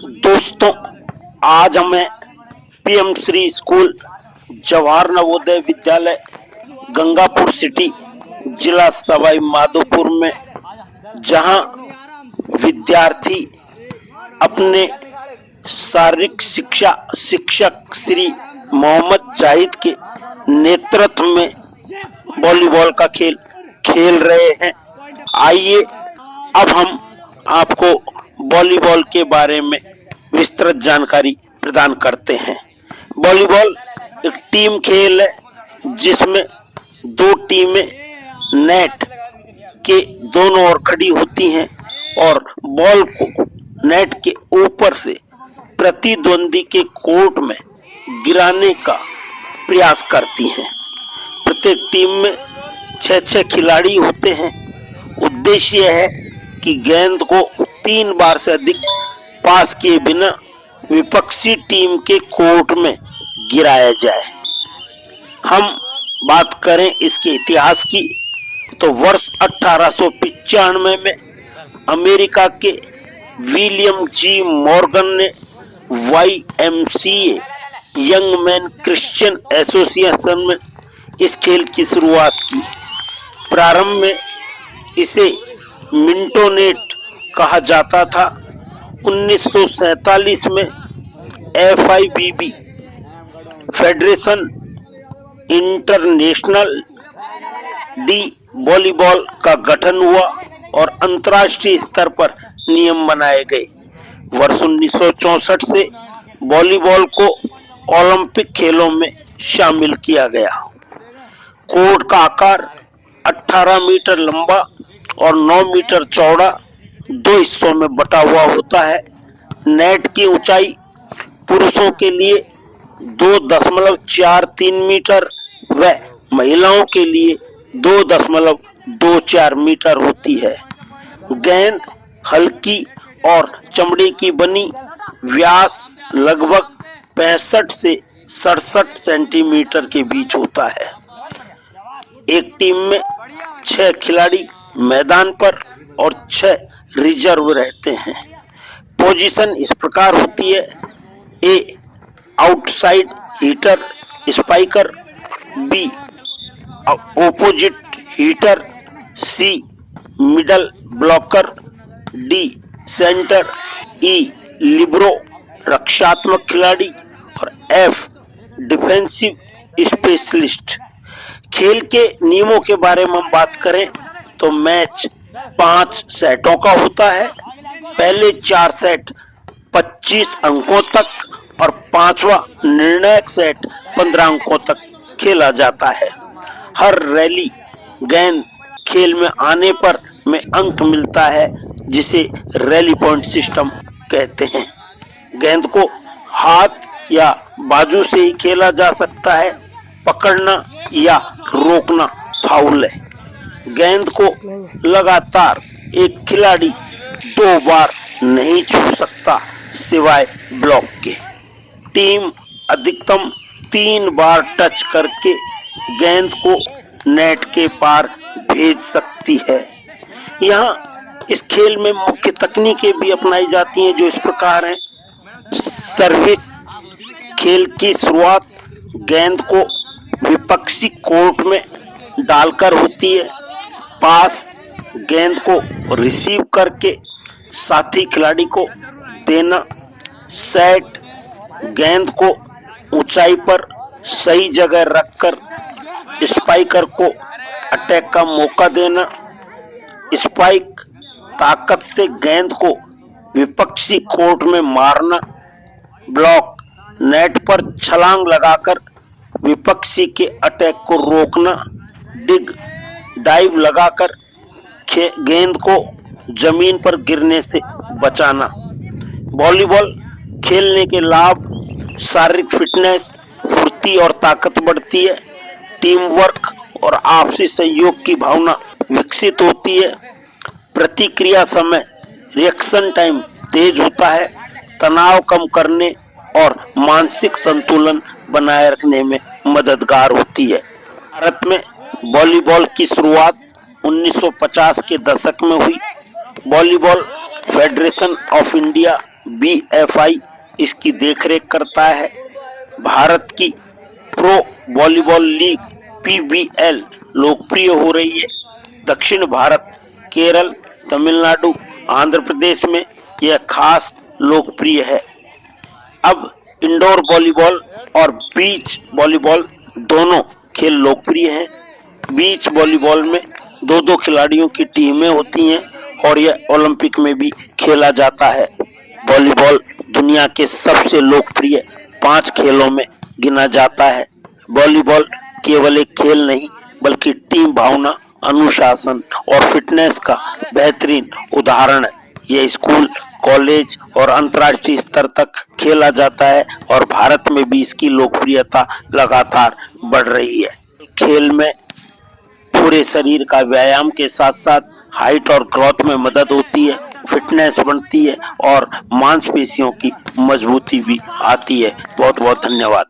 दोस्तों, आज हमें PM Shri school Jawahar Navodaya Vidyalaya Gangapur city जिला सवाई माधोपुर में जहां विद्यार्थी अपने शारीरिक शिक्षा शिक्षक श्री मोहम्मद जाहिद के नेतृत्व में वॉलीबॉल का खेल खेल रहे हैं। आइए अब हम आपको वॉलीबॉल के बारे में विस्तृत जानकारी प्रदान करते हैं। वॉलीबॉल एक टीम खेल है जिसमें दो टीमें नेट के दोनों ओर खड़ी होती हैं और बॉल को नेट के ऊपर से प्रतिद्वंदी के कोर्ट में गिराने का प्रयास करती हैं। प्रत्येक टीम में 6 खिलाड़ी होते हैं। उद्देश्य है कि गेंद को 3 बार से अधिक पास किए बिना विपक्षी टीम के कोर्ट में गिराया जाए। हम बात करें इसके इतिहास की तो वर्ष 1895 में अमेरिका के विलियम जी मॉर्गन ने YMCA young man Christian association में इस खेल की शुरुआत की। प्रारंभ में इसे मिंटोनेट कहा जाता था। 1947 में FIVB federation international D volleyball का गठन हुआ और अंतर्राष्ट्रीय स्तर पर नियम बनाए गए। वर्ष 1964 से वॉलीबॉल को ओलंपिक खेलों में शामिल किया गया। कोर्ट का आकार 18 मीटर लंबा और 9 मीटर चौड़ा 2 हिस्सों में बटा हुआ होता है। नेट की ऊंचाई पुरुषों के लिए 2.43 मीटर व महिलाओं के लिए 2.24 मीटर होती है। गेंद हल्की और चमड़े की बनी, व्यास लगभग 65 से 67 सेंटीमीटर के बीच होता है। एक टीम में 6 खिलाड़ी मैदान पर और 6 रिजर्व रहते हैं। पोजीशन इस प्रकार होती है: A outside hitter spiker, B opposite hitter, C middle blocker, D centre, E libero रक्षात्मक खिलाड़ी और एफ डिफेंसिव स्पेशलिस्ट। खेल के नियमों के बारे में हम बात करें तो मैच 5 सेटों का होता है। पहले 4 सेट 25 अंकों तक और 5वां निर्णायक सेट 15 अंकों तक खेला जाता है। हर रैली गेंद खेल में आने पर में अंक मिलता है, जिसे रैली पॉइंट सिस्टम कहते हैं। गेंद को हाथ या बाजू से ही खेला जा सकता है। पकड़ना या रोकना फाउल है। गेंद को लगातार एक खिलाड़ी 2 बार नहीं छू सकता सिवाय ब्लॉक के। टीम अधिकतम 3 बार टच करके गेंद को नेट के पार भेज सकती है। यहाँ इस खेल में मुख्य तकनीकें भी अपनाई जाती हैं जो इस प्रकार हैं। सर्विस खेल की शुरुआत गेंद को विपक्षी कोर्ट में डालकर होती है। पास गेंद को रिसीव करके साथी खिलाड़ी को देना। सेट गेंद को ऊंचाई पर सही जगह रखकर स्पाइकर को अटैक का मौका देना। स्पाइक ताकत से गेंद को विपक्षी कोर्ट में मारना। ब्लॉक नेट पर छलांग लगाकर विपक्षी के अटैक को रोकना। डिग डाइव लगाकर गेंद को जमीन पर गिरने से बचाना। वॉलीबॉल खेलने के लाभ: शारीरिक फिटनेस, फुर्ती और ताकत बढ़ती है। टीम वर्क और आपसी सहयोग की भावना विकसित होती है। प्रतिक्रिया समय रिएक्शन टाइम तेज होता है। तनाव कम करने और मानसिक संतुलन बनाए रखने में मददगार होती है। भारत में वॉलीबॉल की शुरुआत 1950 के दशक में हुई। Volleyball federation of India BFI इसकी देखरेख करता है। भारत की प्रो वॉलीबॉल लीग PBL लोकप्रिय हो रही है। दक्षिण भारत, केरल, तमिलनाडु, आंध्र प्रदेश में यह खास लोकप्रिय है। अब इंडोर वॉलीबॉल और बीच वॉलीबॉल दोनों खेल लोकप्रिय हैं। बीच वॉलीबॉल में दो दो खिलाड़ियों की टीमें होती हैं और यह ओलंपिक में भी खेला जाता है। वॉलीबॉल दुनिया के सबसे लोकप्रिय 5 खेलों में गिना जाता है। वॉलीबॉल केवल एक खेल नहीं बल्कि टीम भावना, अनुशासन और फिटनेस का बेहतरीन उदाहरण है। यह स्कूल, कॉलेज और अंतर्राष्ट्रीय स्तर तक खेला जाता है और भारत में भी इसकी लोकप्रियता लगातार बढ़ रही है। खेल में पूरे शरीर का व्यायाम के साथ साथ हाइट और ग्रोथ में मदद होती है, फिटनेस बनती है और मांसपेशियों की मजबूती भी आती है। बहुत बहुत धन्यवाद।